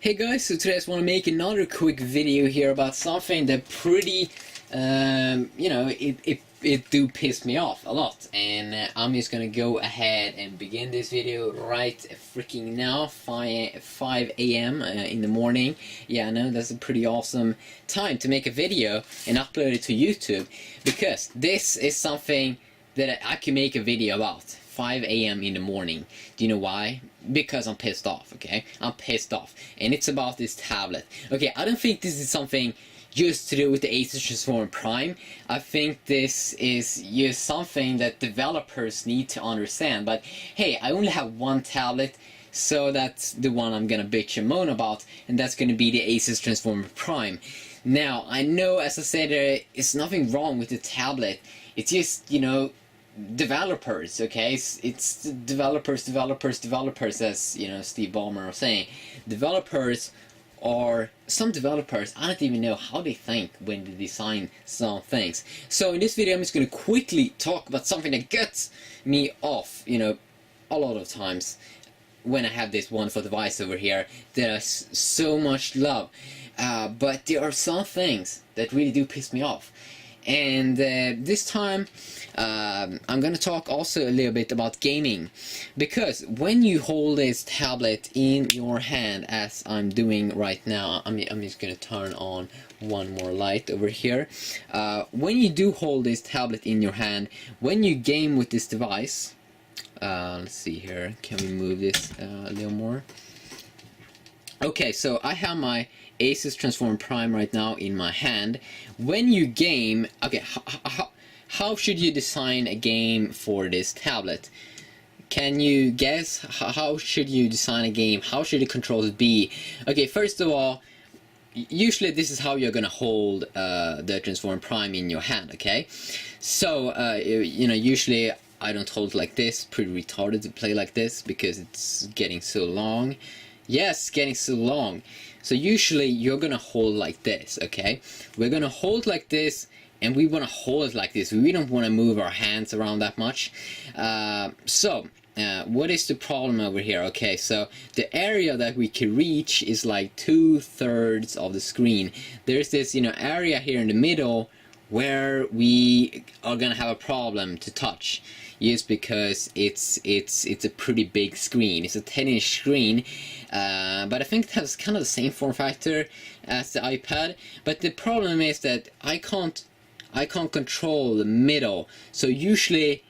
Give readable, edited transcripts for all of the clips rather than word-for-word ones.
Hey guys, so today I just want to make another quick video here about something that pretty, it do piss me off a lot. And I'm just gonna go ahead and begin this video right freaking now, 5 a.m. In the morning. Yeah, I know that's a pretty awesome time to make a video and upload it to YouTube, because this is something that I can make a video about. 5 a.m. in the morning. Do you know why? Because I'm pissed off, okay? I'm pissed off. And it's about this tablet. Okay, I don't think this is something just to do with the Asus Transformer Prime. I think this is just something that developers need to understand. But hey, I only have one tablet, so that's the one I'm gonna bitch and moan about, and that's gonna be the Asus Transformer Prime. Now, I know, as I said, there is nothing wrong with the tablet. It's just, developers, okay? It's developers, as Steve Ballmer was saying. Some developers, I don't even know how they think when they design some things. So in this video I'm just going to quickly talk about something that gets me off, a lot of times when I have this wonderful device over here that I so much love. But there are some things that really do piss me off. And this time I'm going to talk also a little bit about gaming, because when you hold this tablet in your hand, as I'm doing right now, I'm just going to turn on one more light over here. When you do hold this tablet in your hand, when you game with this device, let's see here, can we move this a little more? Okay, so I have my Asus Transformer Prime right now in my hand. When you game, okay, how should you design a game for this tablet? Can you guess? How should you design a game? How should the controls be? Okay, first of all, usually this is how you're gonna hold the Transformer Prime in your hand, okay? So, usually I don't hold it like this. Pretty retarded to play like this because it's getting so long. Yes, getting so long. So usually you're gonna hold like this, okay? We're gonna hold like this, and we wanna hold it like this. We don't wanna move our hands around that much. What is the problem over here? Okay, so the area that we can reach is like 2/3 of the screen. There's this, area here in the middle where we are gonna have a problem to touch. Yes, because it's a pretty big screen. It's a 10-inch screen, but I think it has kind of the same form factor as the iPad. But the problem is that I can't control the middle. So usually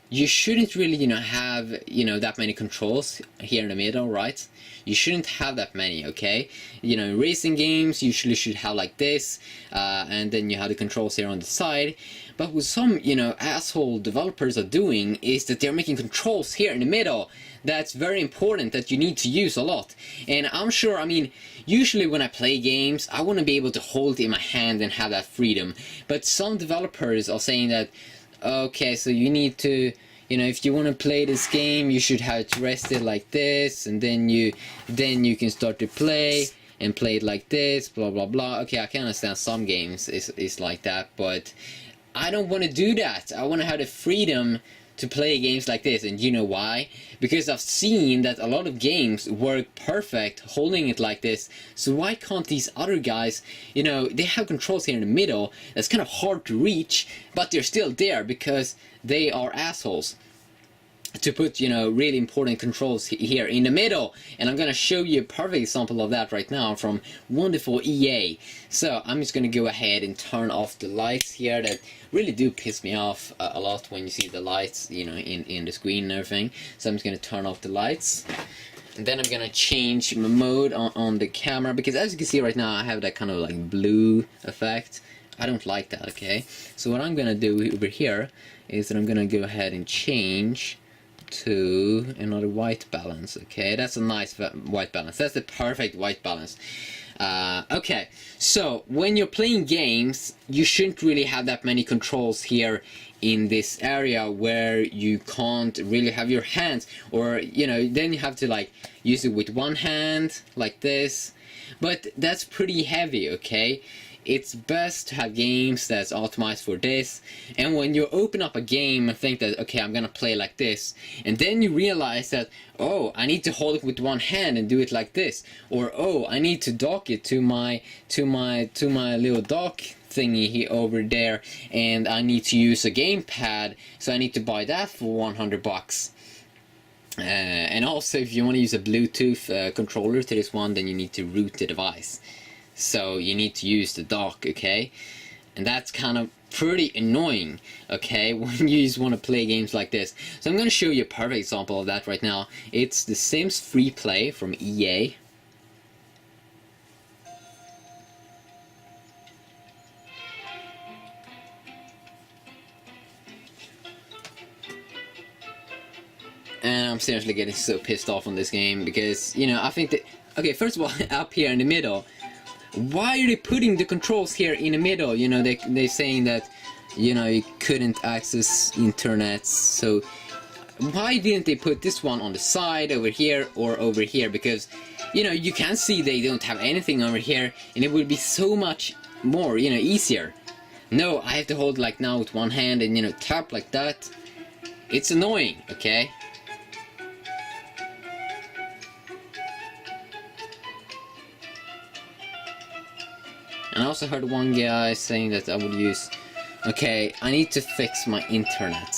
you shouldn't really have that many controls here in the middle, right? You shouldn't have that many, okay? In racing games you usually should have like this, and then you have the controls here on the side. But what some asshole developers are doing is that they're making controls here in the middle. That's very important, that you need to use a lot. And I'm sure, usually when I play games I want to be able to hold it in my hand and have that freedom. But some developers are saying that, okay, so you need to, if you want to play this game, you should have it rested like this, and then you can start to play and play it like this, blah blah blah. Okay, I can understand some games is like that, but I don't want to do that. I want to have the freedom to play games like this. And you know why? Because I've seen that a lot of games work perfect holding it like this. So why can't these other guys, they have controls here in the middle that's kind of hard to reach, but they're still there because they are assholes to put really important controls here in the middle. And I'm gonna show you a perfect example of that right now from wonderful EA. So I'm just gonna go ahead and turn off the lights here that really do piss me off a lot when you see the lights in the screen and everything. So I'm just gonna turn off the lights, and then I'm gonna change my mode on the camera, because as you can see right now I have that kind of like blue effect. I don't like that, okay? So what I'm gonna do over here is that I'm gonna go ahead and change to another white balance. Okay, that's a nice white balance. That's the perfect white balance. Okay, so when you're playing games you shouldn't really have that many controls here in this area where you can't really have your hands, or then you have to like use it with one hand like this. But that's pretty heavy, okay? it's best to have games that's optimized for this. And when you open up a game and think that, okay, I'm gonna play like this, and then you realize that, oh, I need to hold it with one hand and do it like this, or oh, I need to dock it to my little dock thingy here over there, and I need to use a gamepad, so I need to buy that for $100. And also, if you want to use a Bluetooth controller to this one, then you need to root the device. So you need to use the dock, okay? And that's kind of pretty annoying, okay, when you just want to play games like this. So I'm going to show you a perfect example of that right now. It's The Sims Free Play from EA. And I'm seriously getting so pissed off on this game because, you know, I think that... Okay, first of all, up here in the middle, why are they putting the controls here in the middle? You know, they're saying that, you know, you couldn't access internet, so why didn't they put this one on the side over here or over here? Because, you know, you can see they don't have anything over here, and it would be so much more, you know, easier. No, I have to hold like now with one hand and, you know, tap like that. It's annoying, okay? And I also heard one guy saying that I would use... Okay, I need to fix my internet.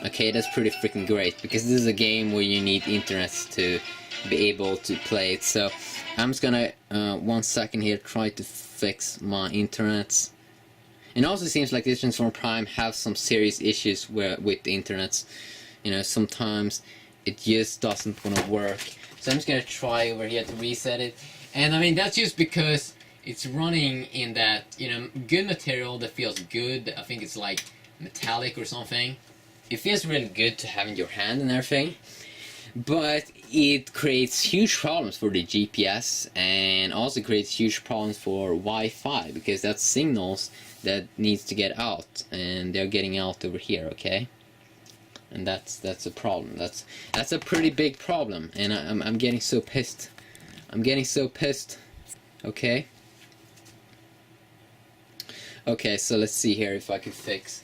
Okay, that's pretty freaking great, because this is a game where you need internet to be able to play it. So, I'm just gonna, 1 second here, try to fix my internet. And also seems like this Transform Prime have some serious issues with the internet. You know, sometimes it just doesn't want to work. So I'm just gonna try over here to reset it. And I mean, that's just because it's running in that, you know, good material that feels good. I think it's like metallic or something. It feels really good to have in your hand and everything. But it creates huge problems for the GPS, and also creates huge problems for Wi-Fi, because that's signals that needs to get out, and they're getting out over here, okay? And that's a problem. That's a pretty big problem, and I'm getting so pissed. I'm getting so pissed. Okay. Okay, so let's see here if I can fix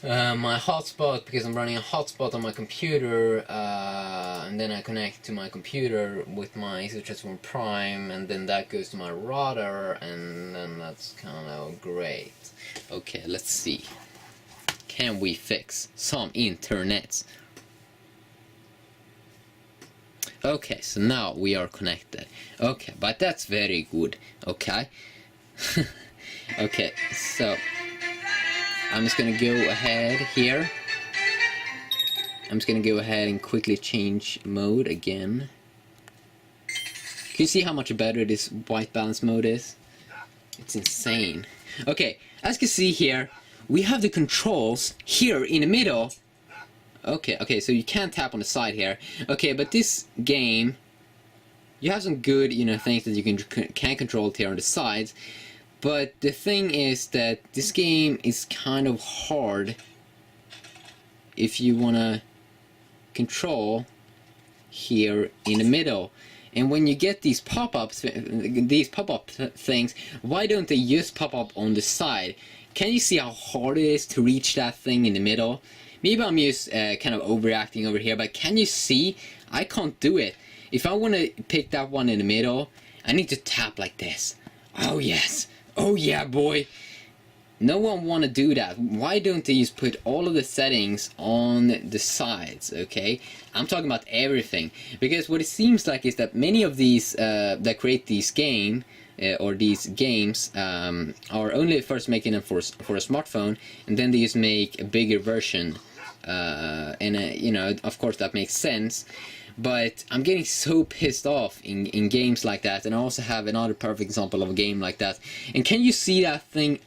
my hotspot, because I'm running a hotspot on my computer, and then I connect to my computer with my Transform Prime, and then that goes to my router, and then that's kind of great. Okay, let's see. Can we fix some internet? Okay, so now we are connected. Okay, but that's very good. Okay. Okay, so I'm just gonna go ahead here. I'm just gonna go ahead and quickly change mode again. Can you see how much better this white balance mode is? It's insane. Okay, as you can see here, we have the controls here in the middle. Okay, so you can't tap on the side here. Okay, but this game, you have some good, you know, things that you can control here on the sides. But the thing is that this game is kind of hard if you wanna control here in the middle. And when you get these pop-ups, things, why don't they just pop up on the side? Can you see how hard it is to reach that thing in the middle? Maybe I'm just kind of overreacting over here, but can you see? I can't do it. If I want to pick that one in the middle, I need to tap like this. Oh yes. Oh yeah, boy. No one want to do that. Why don't they just put all of the settings on the sides, okay? I'm talking about everything. Because what it seems like is that many of these that create these games are only first making them for a smartphone, and then they just make a bigger version. You know, of course that makes sense. But I'm getting so pissed off in games like that, and I also have another perfect example of a game like that. And can you see that thing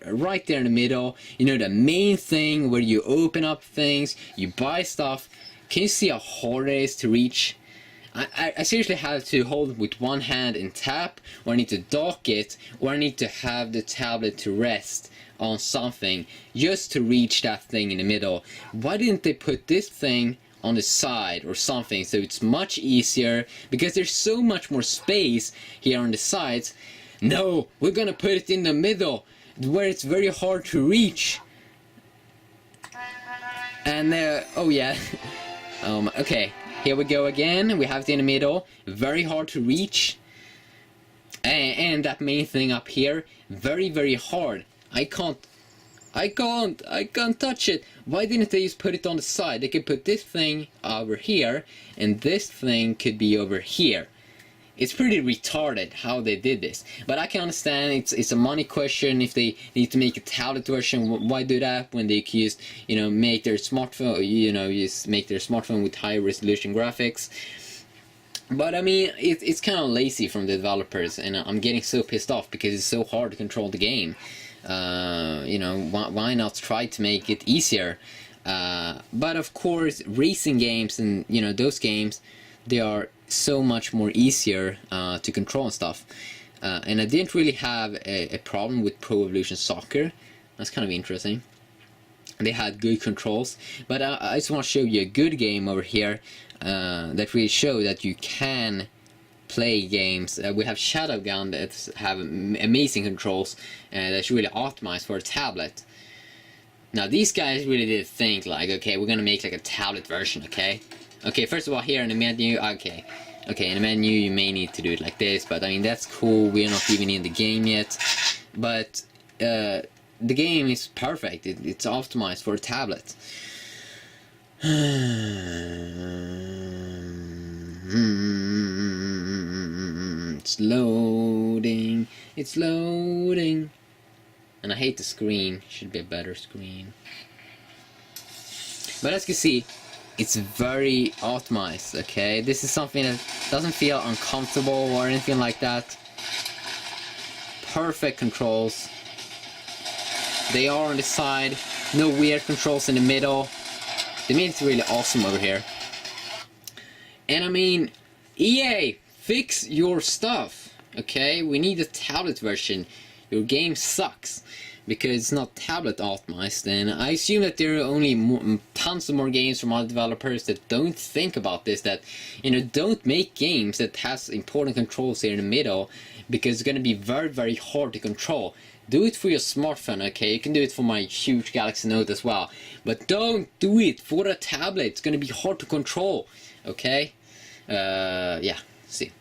right there in the middle? You know, the main thing where you open up things, you buy stuff. Can you see how hard it is to reach? I seriously have to hold it with one hand and tap, or I need to dock it, or I need to have the tablet to rest on something just to reach that thing in the middle. Why didn't they put this thing on the side or something, so it's much easier, because there's so much more space here on the sides. no, we're gonna put it in the middle where it's very hard to reach. And oh yeah. Okay, here we go again. We have it in the middle, very hard to reach. And that main thing up here, very, very hard. I can't touch it. Why didn't they just put it on the side? They could put this thing over here, and this thing could be over here. It's pretty retarded how they did this. But I can understand it's a money question. If they need to make a tablet version, why do that when they could just, make their smartphone, just make their smartphone with high resolution graphics. But I mean, it's kind of lazy from the developers, and I'm getting so pissed off because it's so hard to control the game. Why not try to make it easier? But of course, racing games and those games, they are so much more easier to control and stuff. And I didn't really have a problem with Pro Evolution Soccer. That's kind of interesting. They had good controls, but I just want to show you a good game over here that really show that you can play games. We have Shadowgun that have amazing controls that's really optimized for a tablet. Now these guys really did think like, okay, we're gonna make like a tablet version, okay? Okay, first of all, here in the menu, okay, in the menu you may need to do it like this, but I mean that's cool. We're not even in the game yet, but the game is perfect. It's optimized for a tablet. It's loading. It's loading. And I hate the screen. Should be a better screen. But as you can see, it's very optimized, okay? This is something that doesn't feel uncomfortable or anything like that. Perfect controls. They are on the side, no weird controls in the middle. They made it really awesome over here. And I mean, EA, fix your stuff, okay? We need a tablet version. Your game sucks because it's not tablet optimized, and I assume that there are only tons of more games from other developers that don't think about this, that don't make games that has important controls here in the middle, because it's going to be very, very hard to control. Do it for your smartphone, okay? You can do it for my huge Galaxy Note as well, but don't do it for a tablet. It's going to be hard to control, okay? Yeah, see.